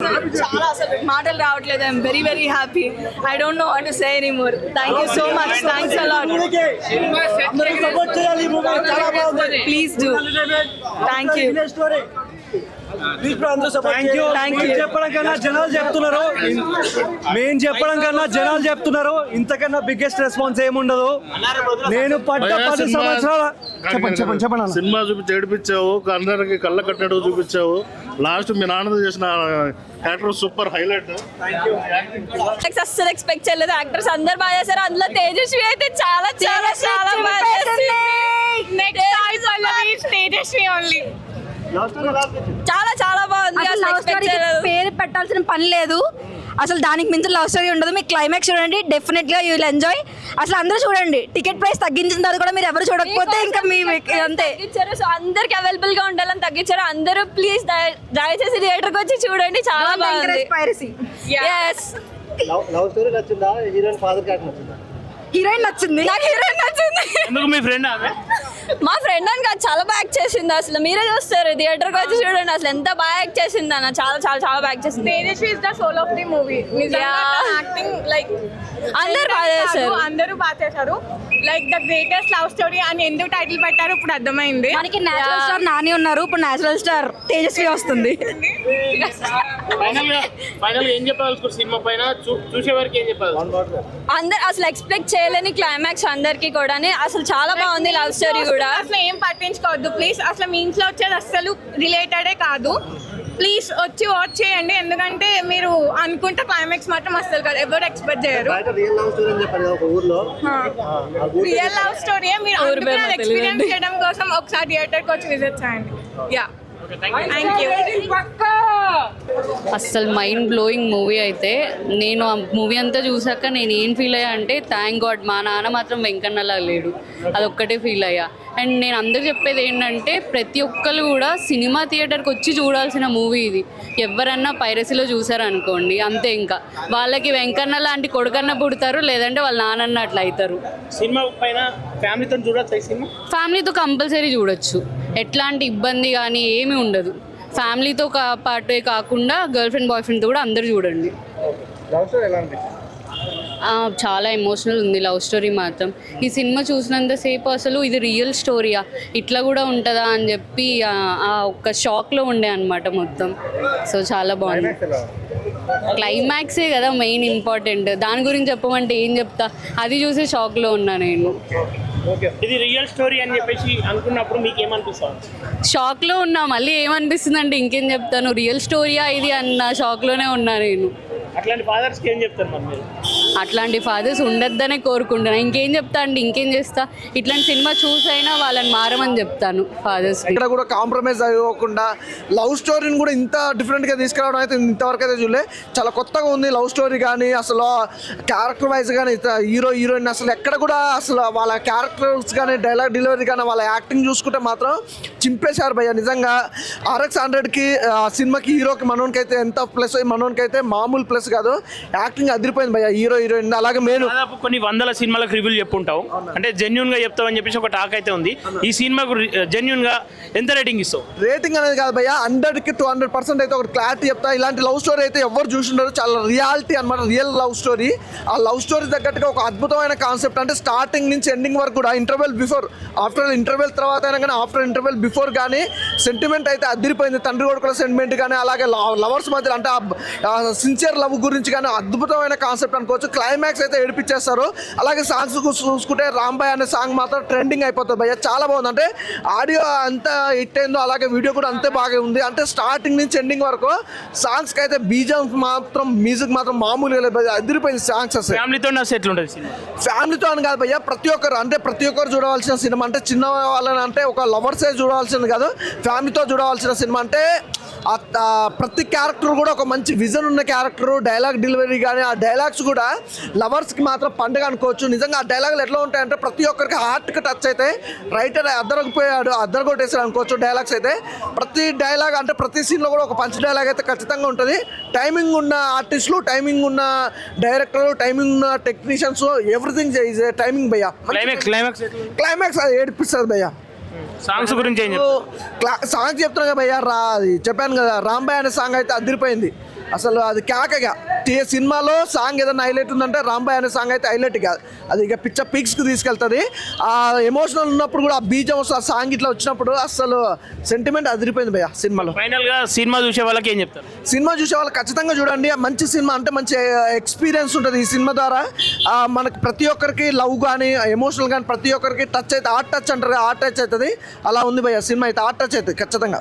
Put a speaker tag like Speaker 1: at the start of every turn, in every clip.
Speaker 1: చాలా అసలు మాటలు రావట్లేదు. I'm very very happy. I don't know what to say anymore. Thank you so much. Thanks a lot. Please do. Thank you.
Speaker 2: చెప్పడం కన్నా జనాలు చెప్తున్నారు, మేము చెప్పడం కన్నా జనాలు చెప్తున్నారు. ఇంతకన్నా బిగ్గెస్ట్ రెస్పాన్స్ ఏముండదు. నేను పడ్డ 10 సంవత్సరాల చెప్పండి.
Speaker 3: సినిమా చూపించి ఏడిపించావు, అందరికి కళ్ళ కట్టినట్టు చూపించావు. లాస్ట్ మీ నాన్న చేసిన క్యారెక్టర్ సూపర్ హైలైట్.
Speaker 4: అస్సలు ఎక్స్పెక్ట్ చేయలేదు. యాక్టర్స్ అందరు బాగా చేశారు. అందులో తేజస్వి అయితే చాలా చాలా చాలా బాగా తేజస్వి ఓన్లీ చాలా చాలా బాగుంది.
Speaker 5: పేరు పెట్టాల్సిన పని లేదు. అసలు దానికి మించి లవ్ స్టోరీ ఉండదు. మీకు క్లైమాక్స్ చూడండి, డెఫినెట్ గా యూ విల్ ఎంజాయ్. అసలు అందరూ చూడండి. టికెట్ ప్రైస్ తగ్గించిన తర్వాత కూడా మీరు ఎవరు చూడకపోతే ఇంకా మీ అంతే
Speaker 4: తగ్గించారు. సో అందరికి అవైలబుల్ గా ఉండాలని తగ్గించారు. అందరూ ప్లీజ్ దయచేసి థియేటర్ కి వచ్చి చూడండి. చాలా బాగుంది.
Speaker 2: లవ్ స్టోరీ నచ్చిందా? హీరోయిన్ ఫాదర్ క్యారెక్టర్ నచ్చిందా?
Speaker 5: హీరోయిన్ నచ్చింది.
Speaker 4: నాకు హీరోయిన్ నచ్చింది.
Speaker 3: ఎందుకు మీ ఫ్రెండ్ ఆమె?
Speaker 4: మా ఫ్రెండ్ అని కాదు, చాలా బాగా యాక్ట్ చేసింది. అసలు మీరే చూస్తారు, థియేటర్ కి వచ్చి చూడండి. అసలు ఎంత బాగా యాక్ట్ చేసింది అన్న. చాలా చాలా చాలా బాగా యాక్ట్ చేసింది.
Speaker 1: Tejaswi is the soul of the movie. Acting like
Speaker 4: అందరూ బాగా చేశారు.
Speaker 1: అందరూ బాగా చేశారు. Like the greatest love story అని ఎందుకు టైటిల్ పెట్టారు ఇప్పుడు అర్థమైంది.
Speaker 5: మనకి నేచురల్ స్టార్ నాని ఉన్నారు, ఇప్పుడు నేచురల్ స్టార్ తేజస్వి వస్తుంది.
Speaker 6: ఫైనల్ ఏం చెప్పాలి సినిమా పైన? చూసే వరకు ఏం చెప్పాలి?
Speaker 4: అందరు అసలు ఎక్స్పెక్ట్ చేయలేని క్లైమాక్స్ అందరికి కూడా. అసలు చాలా బాగుంది లవ్ స్టోరీ కూడా.
Speaker 1: అసలు ఏం పట్టించుకోవద్దు ప్లీజ్. అసలు మీ ఇంట్లో వచ్చేది అసలు రిలేటెడే కాదు. ప్లీజ్ వచ్చి వాచ్ చేయండి. ఎందుకంటే మీరు అనుకుంటే క్లైమాక్స్ మాత్రం అసలు కాదు, ఎవరు ఎక్స్పెక్ట్ చేయరు. రియల్ లవ్ స్టోరీ మీరు ఎక్స్పీరియన్స్ చేయడం కోసం ఒకసారి థియేటర్ కి వచ్చి విజిట్ చేయండి. Yeah thank you.
Speaker 7: అస్సలు మైండ్ బ్లోయింగ్ మూవీ. అయితే నేను ఆ మూవీ అంతా చూసాక నేను ఏం ఫీల్ అయ్యా అంటే, థ్యాంక్ గాడ్ మా నాన్న మాత్రం వెంకన్నలా లేడు, అదొక్కటే ఫీల్ అయ్యా. అండ్ నేను అందరూ చెప్పేది ఏంటంటే, ప్రతి ఒక్కరు కూడా సినిమా థియేటర్కి వచ్చి చూడాల్సిన మూవీ ఇది. ఎవరన్నా పైరసీలో చూసారనుకోండి అంతే, ఇంకా వాళ్ళకి వెంకన్న లాంటి కొడుకన్న పుడతారు, లేదంటే వాళ్ళ నాన్నన్న అట్లా అవుతారు.
Speaker 6: సినిమా పైన ఫ్యామిలీతో చూడొచ్చు. సినిమా
Speaker 7: ఫ్యామిలీతో కంపల్సరీ చూడొచ్చు. ఎట్లాంటి ఇబ్బంది కానీ ఏమీ ఉండదు. ఫ్యామిలీతో పాటే కాకుండా గర్ల్ ఫ్రెండ్ బాయ్ ఫ్రెండ్తో కూడా అందరూ చూడండి. చాలా ఎమోషనల్ ఉంది లవ్ స్టోరీ మాత్రం. ఈ సినిమా చూసినంతసేపు అసలు ఇది రియల్ స్టోరీయా, ఇట్లా కూడా ఉంటుందా అని చెప్పి ఆ ఒక్క షాక్లో ఉండే అనమాట మొత్తం. సో చాలా బాగుంది. క్లైమాక్సే కదా మెయిన్ ఇంపార్టెంట్. దాని గురించి చెప్పమంటే ఏం చెప్తా, అది చూసి షాక్లో ఉన్నా నేను.
Speaker 6: ఇది రియల్ స్టోరీ అని చెప్పేసి అనుకున్నప్పుడు మీకు ఏమనిపిస్తుంది?
Speaker 7: షాక్లో ఉన్నా. మళ్ళీ ఏమనిపిస్తుంది అంటే ఇంకేం చెప్తాను, రియల్ స్టోరీయా ఇది అన్న షాక్లోనే ఉన్నా నేను.
Speaker 6: అట్లాంటి ఫాదర్స్కి ఏం చెప్తారు మరి మీరు?
Speaker 7: అట్లాంటి ఫాదర్స్ ఉండొద్దనే కోరుకుంటున్నా. ఇంకేం చెప్తా అండి, ఇంకేం చేస్తా. ఇట్లాంటి సినిమా చూసైనా వాళ్ళని మారమని చెప్తాను ఫాదర్స్.
Speaker 2: ఇక్కడ కూడా కాంప్రమైజ్ అవ్వకుండా లవ్ స్టోరీని కూడా ఇంత డిఫరెంట్గా తీసుకురావడం అయితే ఇంతవరకు అయితే చూడలే. చాలా కొత్తగా ఉంది లవ్ స్టోరీ కానీ, అసలు క్యారెక్టర్ వైజ్ కానీ, హీరో హీరోయిన్ అసలు ఎక్కడ కూడా అసలు వాళ్ళ క్యారెక్టర్స్ కానీ, డైలాగ్ డెలివరీ కానీ, వాళ్ళ యాక్టింగ్ చూసుకుంటే మాత్రం చింపేశారు భయ్య. నిజంగా RX 100కి సినిమాకి హీరోకి మనోనికి అయితే ఎంత ప్లస్, మనోనికి అయితే మామూలు ప్లస్ కాదు. యాక్టింగ్ అదిరిపోయింది భయ్య, హీరో హీరోయిన్. అలాగే నేను
Speaker 6: దాదాపు కొన్ని వందల సినిమాలకు రివ్యూలు చెప్పుంటావు, అంటే జెన్యున్ గా చెప్తావు అని చెప్పేసి ఒక టాక్ అయితే ఉంది. ఈ సినిమాకు జెన్యున్ గా ఎంత రేటింగ్ ఇస్తావు?
Speaker 2: రేటింగ్ అనేది కాదు భయ్య, 100కి 200% అయితే ఒక క్లారిటీ చెప్తా. ఇలాంటి లవ్ స్టోరీ అయితే ఎవరు చూసింటారు, చాలా రియాలిటీ అనమాట, రియల్ లవ్ స్టోరీ. ఆ లవ్ స్టోరీ తగ్గట్టుగా ఒక అద్భుతమైన కాన్సెప్ట్. అంటే స్టార్టింగ్ నుంచి ఎండింగ్ వరకు కూడా, ఇంటర్వెల్ బిఫోర్, ఆఫ్టర్ ఇంటర్వెల్ తర్వాత అయినా కానీ, ఆఫ్టర్ ఇంటర్వెల్ బిఫోర్ కానీ సెంటిమెంట్ అయితే అదిరిపోయింది. తండ్రి కొడుకుల సెంటిమెంట్ కానీ, అలాగే లవర్స్ మధ్యలో అంటే సిన్సియర్ లవ్ గురించి కానీ అద్భుతమైన కాన్సెప్ట్ అనుకోవచ్చు. క్లైమాక్స్ అయితే ఏడిపించేస్తారు. అలాగే సాంగ్స్ చూసుకుంటే రాంబాయ్ అనే సాంగ్ మాత్రం ట్రెండింగ్ అయిపోతుంది భయ్య, చాలా బాగుంది. అంటే ఆడియో అంత హిట్ అయిందో అలాగే వీడియో కూడా అంతే బాగా ఉంది. అంటే స్టార్టింగ్ నుంచి ఎండింగ్ వరకు సాంగ్స్కి అయితే బీజం మాత్రం, మ్యూజిక్ మాత్రం మామూలుగా లేదు భయ్య, అదిరిపోయింది సాంగ్స్. అసలు
Speaker 6: ఫ్యామిలీతో
Speaker 2: ఫ్యామిలీతో అని కాదు భయ్య, ప్రతి ఒక్కరు చూడవలసిన సినిమా. అంటే చిన్న వాళ్ళని అంటే ఒక లవర్సే చూడవలసింది కాదు, ఫ్యామిలీతో చూడవలసిన సినిమా. అంటే ప్రతి క్యారెక్టర్ కూడా ఒక మంచి విజన్ ఉన్న క్యారెక్టర్, డైలాగ్ డెలివరీ కానీ, ఆ డైలాగ్స్ కూడా లవర్స్కి మాత్రం పండుగ అనుకోవచ్చు. నిజంగా ఆ డైలాగులు ఎట్లా ఉంటాయంటే ప్రతి ఒక్కరికి హార్ట్కి టచ్ అయితే. రైటర్ అద్దరగొట్టేసాడు అనుకోవచ్చు డైలాగ్స్ అయితే. ప్రతి డైలాగ్ అంటే ప్రతి సీన్లో కూడా ఒక పంచ్ డైలాగ్ అయితే ఖచ్చితంగా ఉంటుంది. టైమింగ్ ఉన్న ఆర్టిస్టులు, టైమింగ్ ఉన్న డైరెక్టర్లు, టైమింగ్ ఉన్న టెక్నీషియన్స్, ఎవ్రీథింగ్ ఈజ్ టైమింగ్ భయ్య. క్లైమాక్స్ అది ఏడిపిస్తుంది భయ్య.
Speaker 6: సాంగ్స్ గురించి
Speaker 2: సాంగ్స్ చెప్తున్నా కదా భయ్య, చెప్పాను కదా రాంబాయ్ అనే సాంగ్ అయితే అదిరిపోయింది. అసలు అది కేకగా సినిమాలో సాంగ్ ఏదైనా హైలైట్ ఉందంటే రాంబాయ్ అనే సాంగ్ అయితే హైలైట్ కాదు, అది ఇక పిచ్చ పీక్స్కి తీసుకెళ్తుంది. ఆ ఎమోషనల్ ఉన్నప్పుడు కూడా ఆ బీజం ఆ సాంగ్ ఇట్లా వచ్చినప్పుడు అసలు సెంటిమెంట్ అదిరిపోయింది భయ్య సినిమాలో.
Speaker 6: ఫైనల్ గా సినిమా చూసే వాళ్ళకి ఏం చెప్తారు?
Speaker 2: సినిమా చూసే వాళ్ళు ఖచ్చితంగా చూడండి, మంచి సినిమా అంటే మంచి ఎక్స్పీరియన్స్ ఉంటుంది ఈ సినిమా ద్వారా. మనకు ప్రతి ఒక్కరికి లవ్ కానీ ఎమోషనల్ కానీ ప్రతి ఒక్కరికి టచ్ అయితే ఆర్ట్ టచ్ అంటారు, ఆర్ట్ టచ్ అవుతుంది. అలా ఉంది భయ్య సినిమా అయితే, ఆర్ట్ టచ్ అవుతుంది ఖచ్చితంగా.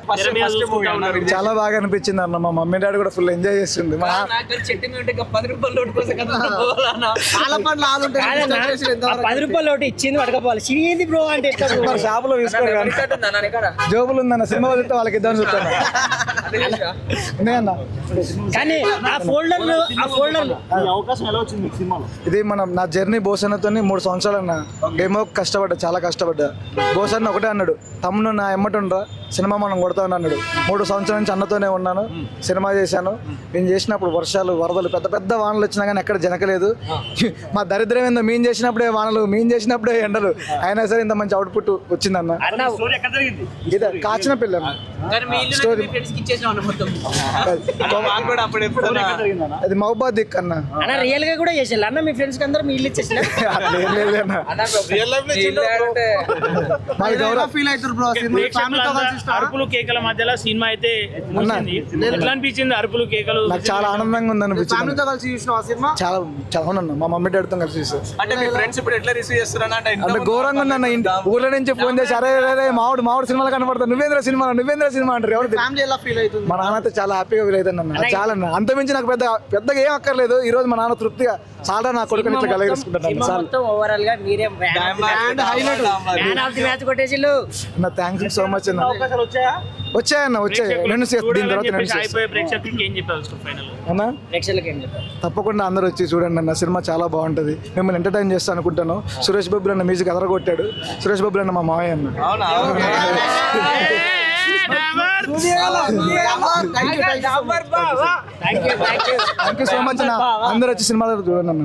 Speaker 8: చాలా బాగా అనిపించింది అన్న. మా మమ్మీ డాడీ కూడా ఫుల్ ఎంజాయ్ చేస్తుంది. మా
Speaker 9: ₹10 ఇచ్చింది పడకపోవాలి సినిమా బ్రో అంటే
Speaker 8: షాపులో తీసుకోరు కానీ జోబులు ఉందన్న. సినిమా వదిలితే వాళ్ళకి ఇద్దామని చెప్తాను. ఉన్నాయన్న.
Speaker 9: కానీ ఆ ఫోల్డర్
Speaker 8: ఇది మనం నా జర్నీ బోసన్నతో 3 సంవత్సరాలు అన్న. డెమో కష్టపడ్డా, చాలా కష్టపడ్డా. బోసన్న ఒకటే అన్నాడు, తమ్ముడు నా ఎమ్మటుండ్రా సినిమా మనం కొడతామని అన్నాడు. 3 సంవత్సరాల నుంచి అన్నతోనే ఉన్నాను, సినిమా చేశాను. నేను చేసినప్పుడు వర్షాలు, వరదలు, పెద్ద పెద్ద వానలు వచ్చినా కానీ ఎక్కడ జనకలేదు. మా దరిద్రం ఏందో, మేము చేసినప్పుడే వానలు, మేము చేసినప్పుడే ఎండలు, అయినా సరే ఇంత మంచి అవుట్పుట్ వచ్చిందన్న. ఇది కాచిన పిల్ల స్టోరీ. అది మహబాద్ దిక్ అన్న.
Speaker 9: రియల్ గా కూడా చేసాను అన్న. మీ ఫ్రెండ్స్ కి అందరూ మీ ఇల్లు ఇచ్చేసిన
Speaker 6: అరుపులు కేకల మధ్యలో సినిమా అయితే ఎట్లా అనిపించింది? అరుపులు కేకలు
Speaker 8: నాకు చాలా ఆనందంగా ఉంది అనిపించింది. చాలా చాలా అవునన్న, మా మమ్మీ డాడీతో కలిసి చూసాను. అంటే ఘోరంగా ఉందన్న. ఊర్లో నుంచి ఫోన్ చేసి అరే మామిడి సినిమాలు కనబడతారు, నువ్వేంద్ర సినిమా అంటారు. ఎవరు మా నాన్న అయితే చాలా హ్యాపీగా ఫీల్ అవుతాను అన్న. చాలా అన్న, అంతమించి నాకు పెద్దగా ఏం అక్కర్లేదు. ఈ రోజు మా నాన్న తృప్తిగా చాలా నా కొడుకుని ఇట్లా కలిగేసుకుంటాను.
Speaker 9: ఓవరాల్ గా మీరే మ్యాన్ ఆఫ్ ది మ్యాచ్ కొట్టేసిల్లు.
Speaker 8: అన్న థ్యాంక్స్ సో మచ్ అన్న. వచ్చాయన్న, వచ్చాయి. దీని తర్వాత అన్న తప్పకుండా అందరూ వచ్చి చూడండి అన్న. సినిమా చాలా బాగుంటుంది, మిమ్మల్ని ఎంటర్టైన్ చేస్తా అనుకుంటాను. సురేష్ బాబు అన్న మ్యూజిక్ అదరగొట్టాడు. సురేష్ బాబు అన్న మా మావయ్య అన్న. థ్యాంక్ యూ సో మచ్ అన్న. అందరూ వచ్చి సినిమా చూడండి అన్న.